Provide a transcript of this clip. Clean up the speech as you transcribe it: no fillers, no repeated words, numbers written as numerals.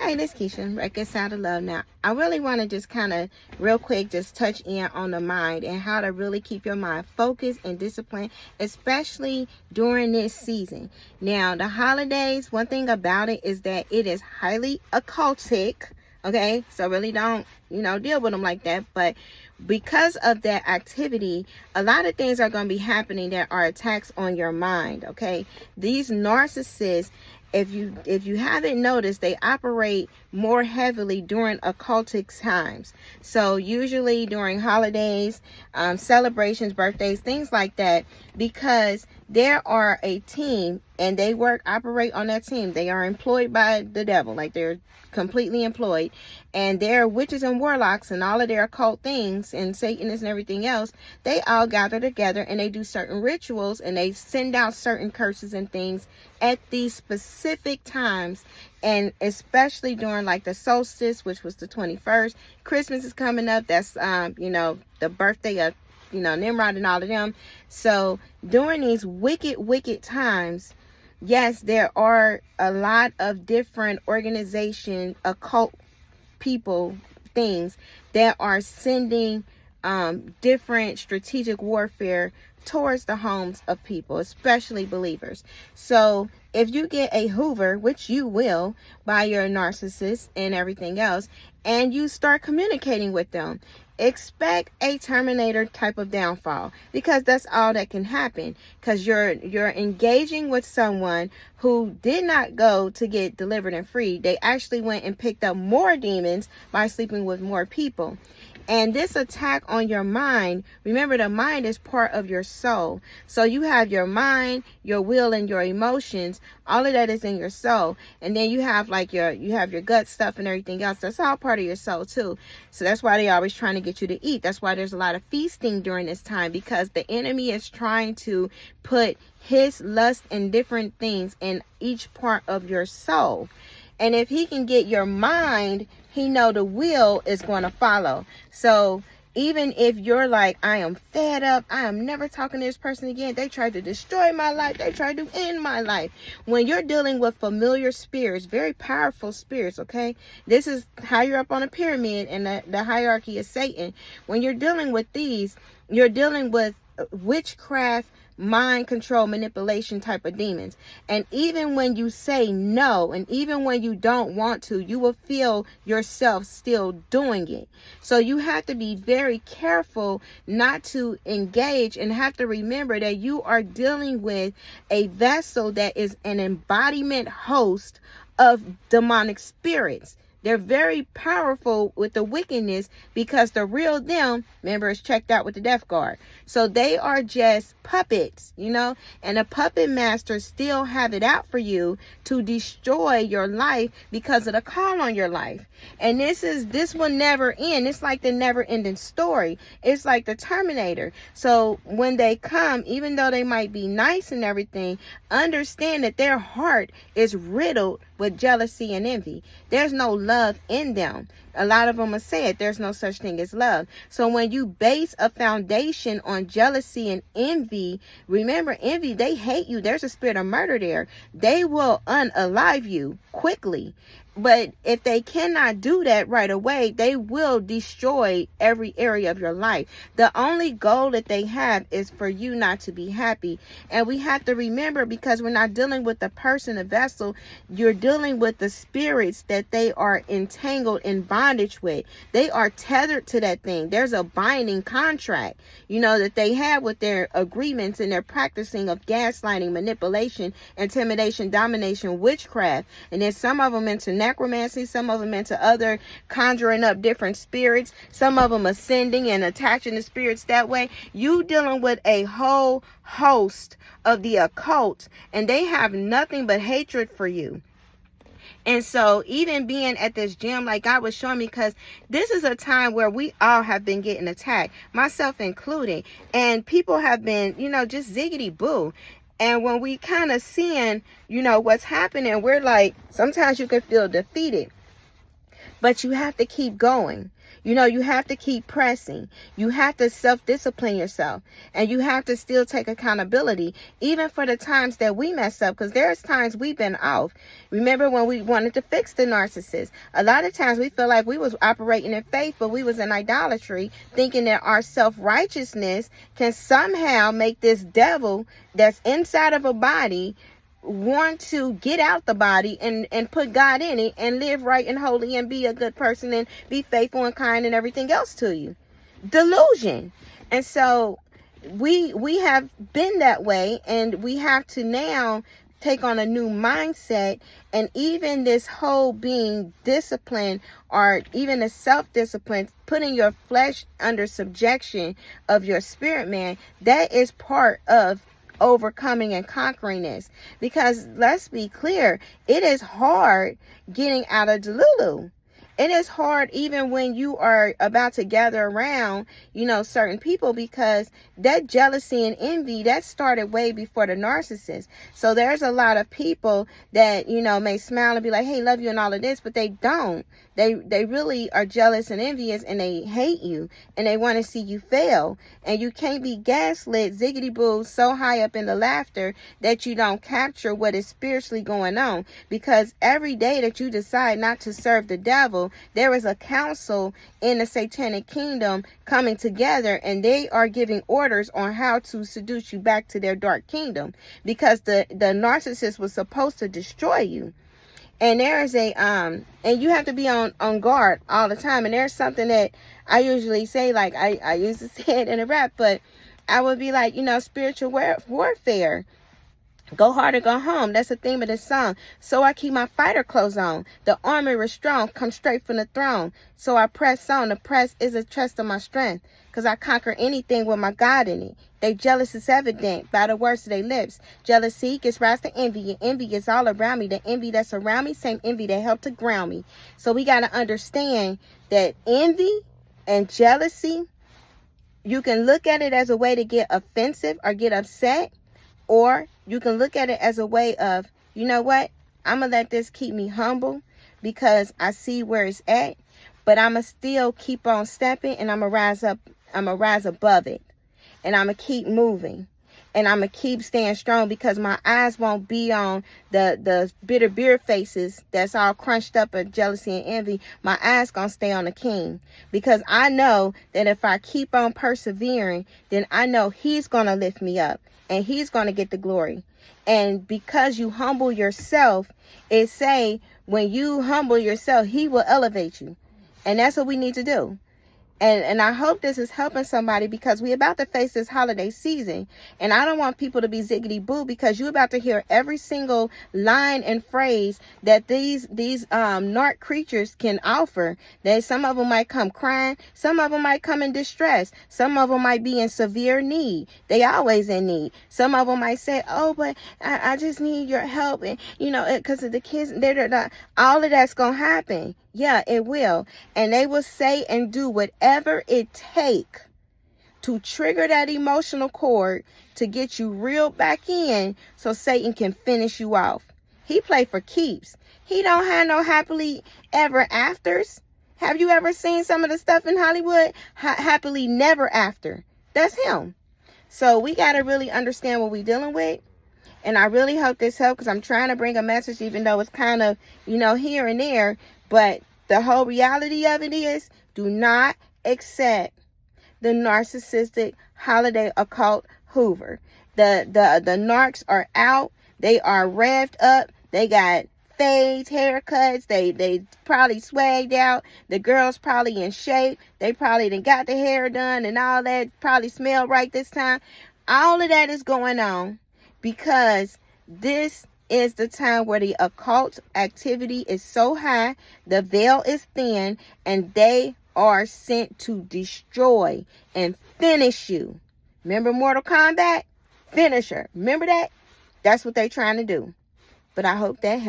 Hey, this Keisha, Reconcile to Love. Now, I really want to just kind of real quick just touch in on the mind and how to really keep your mind focused and disciplined, especially during this season. Now, the holidays, one thing about it is that it is highly occultic. Okay, so really don't, deal with them like that. But because of that activity, a lot of things are going to be happening that are attacks on your mind. Okay, these narcissists, if you haven't noticed, they operate more heavily during occultic times. So usually during holidays, celebrations, birthdays, things like that, because there are a team and they operate on that team. They are employed by the devil, like they're completely employed, and they're witches and warlocks and all of their occult things and Satanists and everything else. They all gather together and they do certain rituals and they send out certain curses and things at these specific times, and especially during like the solstice, which was the 21st. Christmas is coming up. That's the birthday of Nimrod and all of them. So during these wicked times, yes, there are a lot of different organization, occult people, things that are sending different strategic warfare towards the homes of people, especially believers. So if you get a Hoover, which you will by your narcissist and everything else, and you start communicating with them, expect a Terminator type of downfall, because that's all that can happen, because you're engaging with someone who did not go to get delivered and freed. They actually went and picked up more demons by sleeping with more people. And this attack on your mind, remember, the mind is part of your soul. So you have your mind, your will, and your emotions. All of that is in your soul. And then you have your gut stuff and everything else. That's all part of your soul too. So that's why they're always trying to get you to eat. That's why there's a lot of feasting during this time, because the enemy is trying to put his lust and different things in each part of your soul. And if he can get your mind, he know the will is going to follow. So even if you're like, I am fed up, I am never talking to this person again, they tried to destroy my life, they tried to end my life. When you're dealing with familiar spirits, very powerful spirits, okay? This is higher up on a pyramid in the hierarchy of Satan. When you're dealing with these, you're dealing with witchcraft, mind control, manipulation type of demons. And even when you say no, and even when you don't want to, you will feel yourself still doing it. So you have to be very careful not to engage, and have to remember that you are dealing with a vessel that is an embodiment host of demonic spirits. They're very powerful with the wickedness, because the real them, remember, is checked out with the death guard. So they are just puppets, and the puppet masters still have it out for you to destroy your life because of the call on your life. And this will never end. It's like the never ending story. It's like the Terminator. So when they come, even though they might be nice and everything, understand that their heart is riddled with jealousy and envy. There's no love in them. A lot of them will say it. There's no such thing as love. So when you base a foundation on jealousy and envy, remember, envy, they hate you. There's a spirit of murder there. They will unalive you quickly. But if they cannot do that right away, they will destroy every area of your life. The only goal that they have is for you not to be happy. And we have to remember, because we're not dealing with the person, the vessel, you're dealing with the spirits that they are entangled in bondage with. They are tethered to that thing. There's a binding contract, that they have with their agreements and their practicing of gaslighting, manipulation, intimidation, domination, witchcraft. And then some of them into necromancy, some of them into other conjuring up different spirits, some of them ascending and attaching the spirits that way. You dealing with a whole host of the occult, and they have nothing but hatred for you. And so even being at this gym, like God was showing me, because this is a time where we all have been getting attacked, myself included, and people have been, just ziggity boo. And when we kind of seeing, what's happening, we're like, sometimes you can feel defeated. But you have to keep going. You know, you have to keep pressing. You have to self-discipline yourself. And you have to still take accountability, even for the times that we mess up, because there's times we've been off. Remember when we wanted to fix the narcissist? A lot of times we feel like we was operating in faith, but we was in idolatry, thinking that our self-righteousness can somehow make this devil that's inside of a body want to get out the body and put God in it and live right and holy and be a good person and be faithful and kind and everything else to you. Delusion. And so we have been that way, and we have to now take on a new mindset. And even this whole being disciplined, or even the self-discipline, putting your flesh under subjection of your spirit man, that is part of overcoming and conquering this. Because let's be clear, it is hard getting out of Delulu. It is hard even when you are about to gather around, you know, certain people, because that jealousy and envy, that started way before the narcissist. So there's a lot of people that, you know, may smile and be like, hey, love you and all of this, but they don't. They really are jealous and envious, and they hate you, and they want to see you fail. And you can't be gaslit, ziggity boo, so high up in the laughter that you don't capture what is spiritually going on. Because every day that you decide not to serve the devil, there is a council in the satanic kingdom coming together, and they are giving orders on how to seduce you back to their dark kingdom, because the narcissist was supposed to destroy you. And there is and you have to be on guard all the time. And there's something that I usually say, like I used to say it in a rap, but I would be like, you know, spiritual warfare. Go hard or go home. That's the theme of this song. So I keep my fighter clothes on. The armor is strong, come straight from the throne. So I press on. The press is a test of my strength, because I conquer anything with my God in it. They jealous is evident by the words of their lips. Jealousy gives rise to envy, and envy is all around me. The envy that's around me, same envy that helped to ground me. So we got to understand that envy and jealousy, you can look at it as a way to get offensive or get upset, or you can look at it as a way of, you know what, I'm going to let this keep me humble because I see where it's at, but I'm going to still keep on stepping, and I'm going to rise up. I'm going to rise above it, and I'm going to keep moving, and I'm going to keep staying strong, because my eyes won't be on the bitter beer faces that's all crunched up of jealousy and envy. My eyes going to stay on the king, because I know that if I keep on persevering, then I know he's going to lift me up, and he's going to get the glory. And because you humble yourself, it say when you humble yourself, he will elevate you. And that's what we need to do. And I hope this is helping somebody, because we're about to face this holiday season. And I don't want people to be ziggity boo, because you're about to hear every single line and phrase that these narc creatures can offer. That some of them might come crying. Some of them might come in distress. Some of them might be in severe need. They always in need. Some of them might say, oh, but I just need your help. And, you know, because of the kids, all of that's going to happen. Yeah, it will. And they will say and do whatever it take to trigger that emotional cord to get you reeled back in, so Satan can finish you off. He play for keeps. He don't have no happily ever afters. Have you ever seen some of the stuff in Hollywood? Happily never after. That's him. So we got to really understand what we're dealing with. And I really hope this helps, because I'm trying to bring a message, even though it's kind of, you know, here and there. But the whole reality of it is, do not accept the narcissistic holiday occult Hoover. The narcs are out. They are revved up. They got fades, haircuts. They probably swagged out. The girls probably in shape. They probably done got the hair done and all that. Probably smell right this time. All of that is going on because this is the time where the occult activity is so high, the veil is thin, and they are sent to destroy and finish you. Remember Mortal Kombat? Finisher. Remember that? That's what they're trying to do. But I hope that helps.